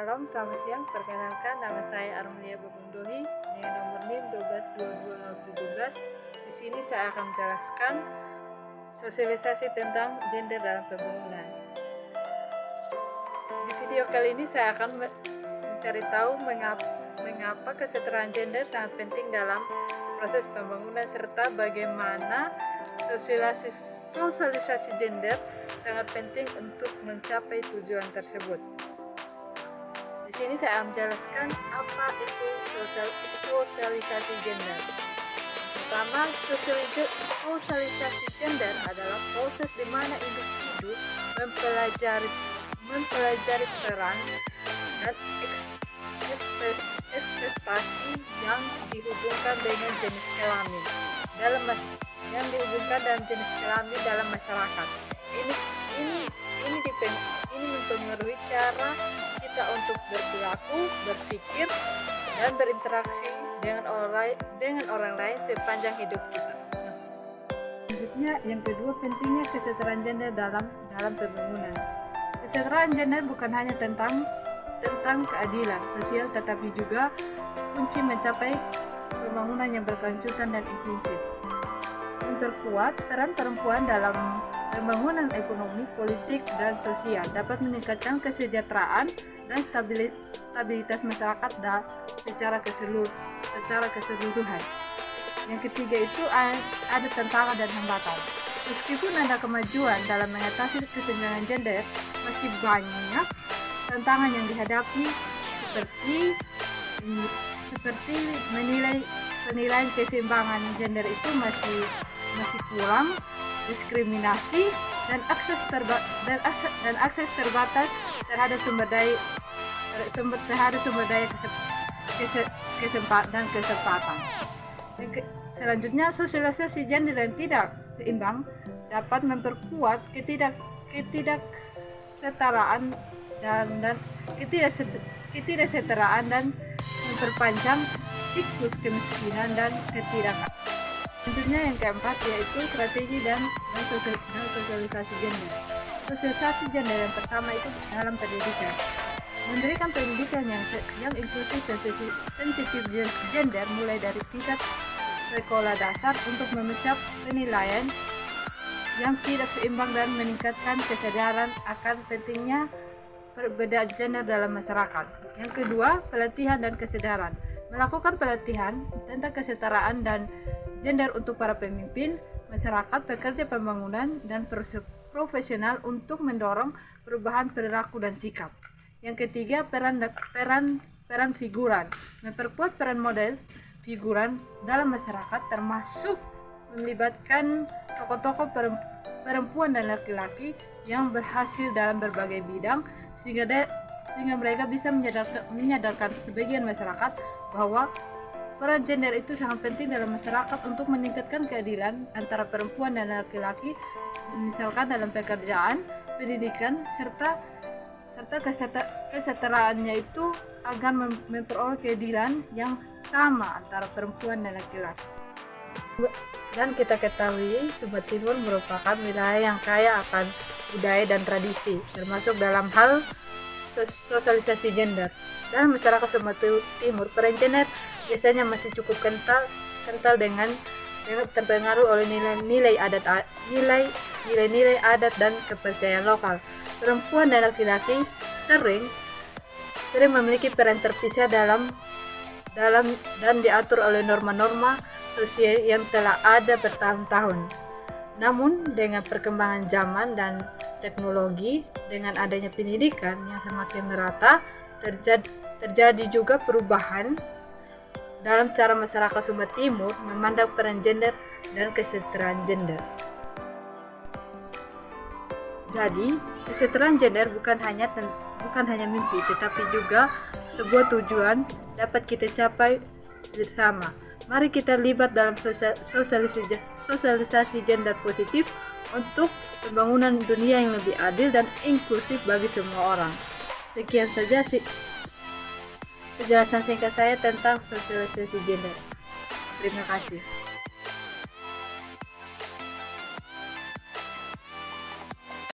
Salam, selamat siang. Perkenalkan, nama saya Armelia Babundohi dengan nomor NIM 1222017. Di sini saya akan menjelaskan sosialisasi tentang gender dalam pembangunan. Di video kali ini saya akan mencari tahu mengapa kesetaraan gender sangat penting dalam proses pembangunan serta bagaimana sosialisasi gender sangat penting untuk mencapai tujuan tersebut. Di sini saya menjelaskan apa itu sosialisasi gender. Pertama, sosialisasi gender adalah proses di mana individu mempelajari peran dan ekspektasi yang dihubungkan dengan jenis kelamin dalam masyarakat. Ini mempengaruhi cara kita untuk berperilaku, berpikir, dan berinteraksi dengan orang lain sepanjang hidup kita. Selanjutnya, yang kedua, pentingnya kesetaraan gender dalam pembangunan. Kesetaraan gender bukan hanya tentang keadilan sosial, tetapi juga kunci mencapai pembangunan yang berkelanjutan dan inklusif. Memperkuat peran perempuan dalam pembangunan ekonomi, politik, dan sosial dapat meningkatkan kesejahteraan dan stabilitas masyarakat secara keseluruhan. Yang ketiga itu ada tantangan dan hambatan. Meskipun ada kemajuan dalam mengatasi kesenjangan gender, masih banyak tantangan yang dihadapi seperti penilaian keseimbangan gender itu masih kurang, diskriminasi, dan akses terbatas terhadap sumber daya kesempatan. Selanjutnya, sosialisasi gender yang tidak seimbang dapat memperkuat ketidaksetaraan dan memperpanjang siklus kemiskinan dan ketidakadilan. Selanjutnya yang keempat yaitu strategi dan sosialisasi gender. Sosialisasi gender yang pertama itu dalam pendidikan. Memberikan pendidikan yang inklusif dan sensitif gender mulai dari tingkat sekolah dasar untuk memecah penilaian yang tidak seimbang dan meningkatkan kesadaran akan pentingnya perbedaan gender dalam masyarakat. Yang kedua, pelatihan dan kesadaran. Melakukan pelatihan tentang kesetaraan dan gender untuk para pemimpin, masyarakat, pekerja pembangunan, dan profesional untuk mendorong perubahan perilaku dan sikap. Yang ketiga, peran figuran. Memperkuat peran model figuran dalam masyarakat termasuk melibatkan tokoh-tokoh perempuan dan laki-laki yang berhasil dalam berbagai bidang sehingga mereka bisa menyadarkan sebagian masyarakat bahwa peran gender itu sangat penting dalam masyarakat untuk meningkatkan keadilan antara perempuan dan laki-laki, misalkan dalam pekerjaan, pendidikan, serta kesetaraannya itu agar memperoleh keadilan yang sama antara perempuan dan laki-laki. Dan kita ketahui Sumba Timur merupakan wilayah yang kaya akan budaya dan tradisi, termasuk dalam hal sosialisasi gender. Dalam masyarakat Sumba Timur, peran gender biasanya masih cukup kental dengan terpengaruh oleh nilai-nilai adat dan kepercayaan lokal. Perempuan dan laki-laki sering memiliki peran terpisah dalam dan diatur oleh norma-norma sosial yang telah ada bertahun-tahun. Namun dengan perkembangan zaman dan teknologi, dengan adanya pendidikan yang semakin merata, terjadi juga perubahan dalam cara masyarakat Sumba Timur memandang peran gender dan kesetaraan gender. Jadi, kesetaraan gender bukan hanya mimpi, tetapi juga sebuah tujuan dapat kita capai bersama. Mari kita libat dalam sosialisasi gender positif untuk pembangunan dunia yang lebih adil dan inklusif bagi semua orang. Sekian saja penjelasan singkat saya tentang sosialisasi gender. Terima kasih.